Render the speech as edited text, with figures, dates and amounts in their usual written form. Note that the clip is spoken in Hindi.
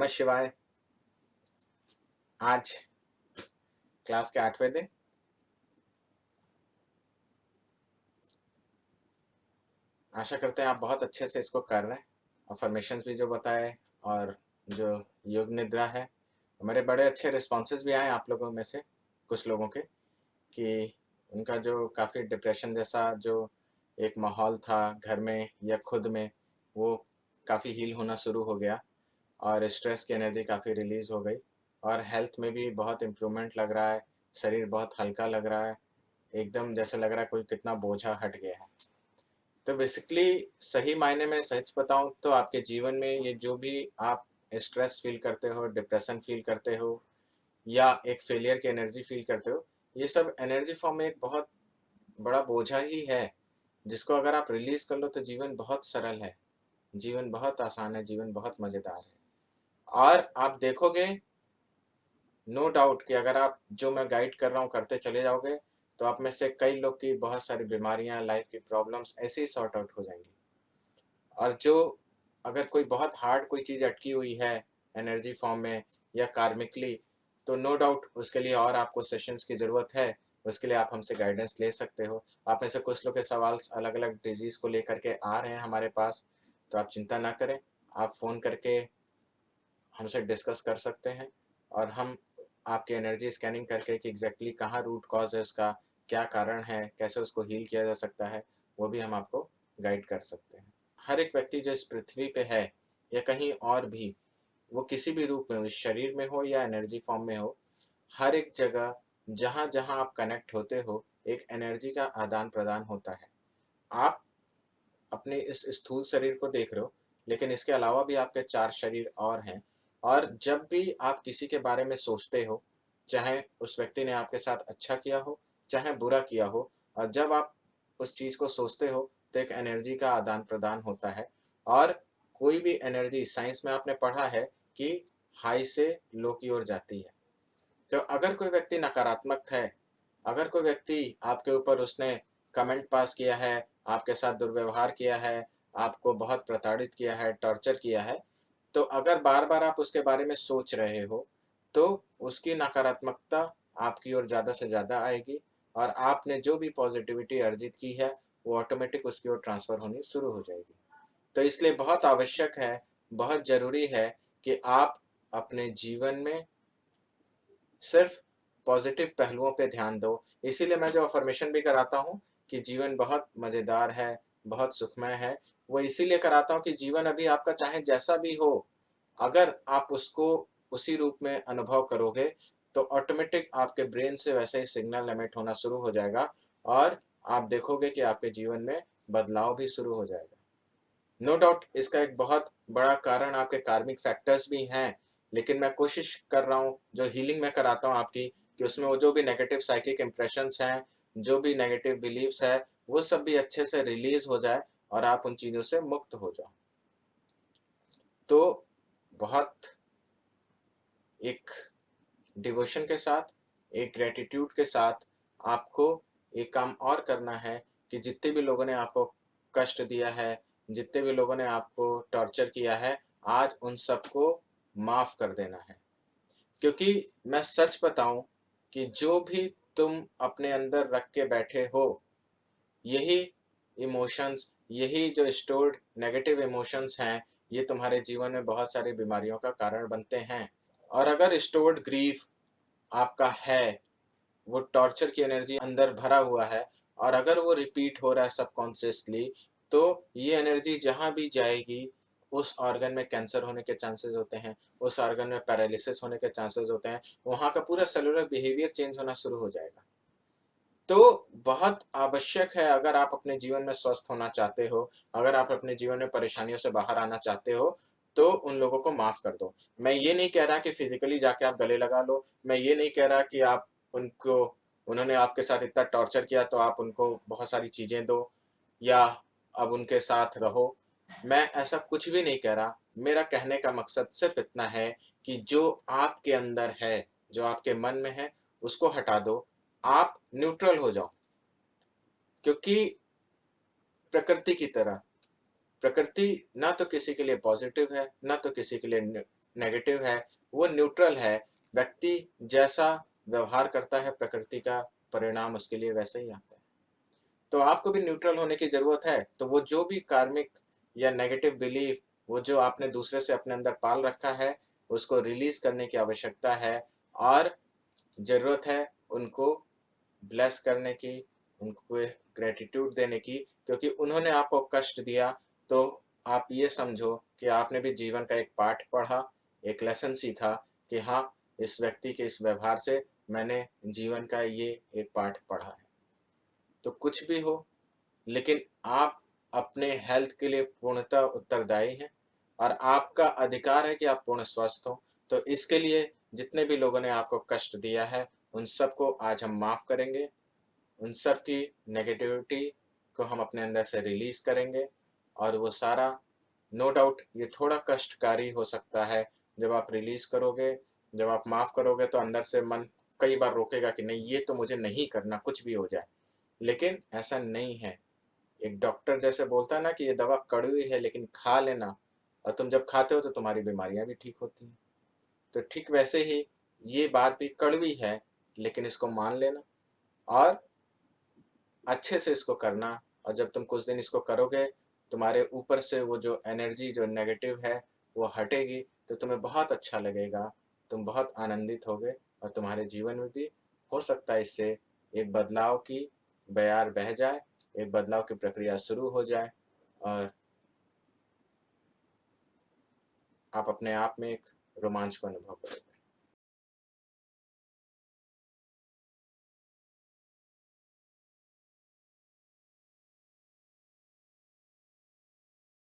शिवाय। आज क्लास के 8वें दिन। आशा करते हैं आप बहुत अच्छे से इसको कर रहे हैं। अफर्मेशंस भी जो बताए और जो योग निद्रा है, मेरे बड़े अच्छे रिस्पॉन्सेज भी आए आप लोगों में से कुछ लोगों के, कि उनका जो काफ़ी डिप्रेशन जैसा जो एक माहौल था घर में या खुद में, वो काफ़ी हील होना शुरू हो गया और स्ट्रेस की एनर्जी काफ़ी रिलीज़ हो गई और हेल्थ में भी बहुत इम्प्रूवमेंट लग रहा है। शरीर बहुत हल्का लग रहा है, एकदम जैसे लग रहा है कोई कितना बोझा हट गया है। तो बेसिकली सही मायने में सच बताऊं तो आपके जीवन में ये जो भी आप स्ट्रेस फील करते हो, डिप्रेशन फील करते हो या एक फेलियर की एनर्जी फील करते हो, ये सब एनर्जी फॉर्म में एक बहुत बड़ा बोझा ही है, जिसको अगर आप रिलीज कर लो तो जीवन बहुत सरल है, जीवन बहुत आसान है, जीवन बहुत मज़ेदार है। और आप देखोगे नो डाउट कि अगर आप जो मैं गाइड कर रहा हूँ करते चले जाओगे तो आप में से कई लोग की बहुत सारी बीमारियां, लाइफ की प्रॉब्लम्स ऐसे ही सॉर्ट आउट हो जाएंगी। और जो अगर कोई बहुत हार्ड कोई चीज़ अटकी हुई है एनर्जी फॉर्म में या कार्मिकली, तो नो डाउट उसके लिए और आपको सेशंस की ज़रूरत है। उसके लिए आप हमसे गाइडेंस ले सकते हो। आप में से कुछ लोग के सवाल अलग अलग डिजीज़ को लेकर के आ रहे हैं हमारे पास, तो आप चिंता ना करें, आप फ़ोन करके हमसे डिस्कस कर सकते हैं और हम आपकी एनर्जी स्कैनिंग करके कि एग्जैक्टली कहाँ रूट कॉज है उसका, क्या कारण है, कैसे उसको हील किया जा सकता है, वो भी हम आपको गाइड कर सकते हैं। हर एक व्यक्ति जो इस पृथ्वी पे है या कहीं और भी, वो किसी भी रूप में हो, इस शरीर में हो या एनर्जी फॉर्म में हो, हर एक जगह जहाँ जहाँ आप कनेक्ट होते हो एक एनर्जी का आदान प्रदान होता है। आप अपने इस स्थूल शरीर को देख रहे हो, लेकिन इसके अलावा भी आपके 4 शरीर और हैं। और जब भी आप किसी के बारे में सोचते हो, चाहे उस व्यक्ति ने आपके साथ अच्छा किया हो, चाहे बुरा किया हो, और जब आप उस चीज़ को सोचते हो तो एक एनर्जी का आदान प्रदान होता है। और कोई भी एनर्जी साइंस में आपने पढ़ा है कि हाई से लो की ओर जाती है। तो अगर कोई व्यक्ति नकारात्मक है, अगर कोई व्यक्ति आपके ऊपर उसने कमेंट पास किया है, आपके साथ दुर्व्यवहार किया है, आपको बहुत प्रताड़ित किया है, टॉर्चर किया है, तो अगर बार-बार आप उसके बारे में सोच रहे हो, तो उसकी नकारात्मकता आपकी ओर ज़्यादा से ज़्यादा आएगी और आपने जो भी पॉजिटिविटी अर्जित की है, वो ऑटोमेटिक उसकी ओर ट्रांसफ़र होनी शुरू हो जाएगी। तो इसलिए बहुत आवश्यक है, बहुत ज़रूरी है कि आप अपने जीवन में सिर्फ पॉजिटिव पहलुओं पे ध्यान दो। इसीलिए मैं जो अफर्मेशन भी कराता हूँ कि जीवन बहुत मज़ेदार है, बहुत सुखमय है, वो इसीलिए कराता हूँ कि जीवन अभी आपका चाहे जैसा भी हो, अगर आप उसको उसी रूप में अनुभव करोगे, तो ऑटोमेटिक आपके ब्रेन से वैसे ही सिग्नल एमिट होना शुरू हो जाएगा और आप देखोगे कि आपके जीवन में बदलाव भी शुरू हो जाएगा। नो डाउट इसका एक बहुत बड़ा कारण आपके कार्मिक फैक्टर्स भी हैं, लेकिन मैं कोशिश कर रहा हूँ जो हीलिंग में कराता हूँ आपकी, कि उसमें वो जो भी नेगेटिव साइकिक इम्प्रेशंस हैं, जो भी नेगेटिव बिलीव्स है, वो सब भी अच्छे से रिलीज हो जाए और आप उन चीज़ों से मुक्त हो जाओ। तो बहुत एक डिवोशन के साथ, एक ग्रेटिट्यूड के साथ आपको एक काम और करना है कि जितने भी लोगों ने आपको कष्ट दिया है, जितने भी लोगों ने आपको टॉर्चर किया है, आज उन सबको माफ़ कर देना है। क्योंकि मैं सच बताऊं कि जो भी तुम अपने अंदर रख के बैठे हो, यही इमोशंस, यही जो स्टोर्ड नेगेटिव इमोशंस हैं, ये तुम्हारे जीवन में बहुत सारी बीमारियों का कारण बनते हैं। और अगर स्टोर्ड ग्रीफ आपका है, वो टॉर्चर की एनर्जी अंदर भरा हुआ है और अगर वो रिपीट हो रहा है सबकॉन्शियसली, तो ये एनर्जी जहाँ भी जाएगी उस ऑर्गन में कैंसर होने के चांसेस होते हैं, उस ऑर्गन में पैरालिसिस होने के चांसेस होते हैं, वहाँ का पूरा सेलुलर बिहेवियर चेंज होना शुरू हो जाएगा। तो बहुत आवश्यक है, अगर आप अपने जीवन में स्वस्थ होना चाहते हो, अगर आप अपने जीवन में परेशानियों से बाहर आना चाहते हो, तो उन लोगों को माफ़ कर दो। मैं ये नहीं कह रहा कि फिज़िकली जाके आप गले लगा लो, मैं ये नहीं कह रहा कि आप उनको, उन्होंने आपके साथ इतना टॉर्चर किया तो आप उनको बहुत सारी चीज़ें दो या अब उनके साथ रहो। मैं ऐसा कुछ भी नहीं कह रहा। मेरा कहने का मकसद सिर्फ़ इतना है कि जो आपके अंदर है, जो आपके मन में है, उसको हटा दो। आप न्यूट्रल हो जाओ, क्योंकि प्रकृति की तरह, प्रकृति ना तो किसी के लिए पॉजिटिव है, ना तो किसी के लिए नेगेटिव है, वो न्यूट्रल है। व्यक्ति जैसा व्यवहार करता है, प्रकृति का परिणाम उसके लिए वैसे ही आता है। तो आपको भी न्यूट्रल होने की ज़रूरत है। तो वो जो भी कार्मिक या नेगेटिव बिलीफ, वो जो आपने दूसरे से अपने अंदर पाल रखा है, उसको रिलीज़ करने की आवश्यकता है और ज़रूरत है उनको ब्लेस करने की, उनको ग्रैटिट्यूड देने की, क्योंकि उन्होंने आपको कष्ट दिया। तो आप ये समझो कि आपने भी जीवन का एक पाठ पढ़ा, एक लेसन सीखा कि हाँ, इस व्यक्ति के इस व्यवहार से मैंने जीवन का ये एक पाठ पढ़ा है। तो कुछ भी हो, लेकिन आप अपने हेल्थ के लिए पूर्णतः उत्तरदायी हैं और आपका अधिकार है कि आप पूर्ण स्वस्थ हो। तो इसके लिए जितने भी लोगों ने आपको कष्ट दिया है, उन सबको आज हम माफ़ करेंगे। उन सब की नेगेटिविटी को हम अपने अंदर से रिलीज़ करेंगे और वो सारा, नो डाउट ये थोड़ा कष्टकारी हो सकता है। जब आप रिलीज़ करोगे, जब आप माफ़ करोगे, तो अंदर से मन कई बार रोकेगा कि नहीं, ये तो मुझे नहीं करना, कुछ भी हो जाए। लेकिन ऐसा नहीं है। एक डॉक्टर जैसे बोलता है ना कि ये दवा कड़वी है लेकिन खा लेना, और तुम जब खाते हो तो तुम्हारी बीमारियां भी ठीक होती हैं। तो ठीक वैसे ही ये बात भी कड़वी है, लेकिन इसको मान लेना और अच्छे से इसको करना। और जब तुम कुछ दिन इसको करोगे, तुम्हारे ऊपर से वो जो एनर्जी जो नेगेटिव है वो हटेगी, तो तुम्हें बहुत अच्छा लगेगा, तुम बहुत आनंदित होगे और तुम्हारे जीवन में भी हो सकता है इससे एक बदलाव की बयार बह जाए, एक बदलाव की प्रक्रिया शुरू हो जाए और आप अपने आप में एक रोमांच को अनुभव करें।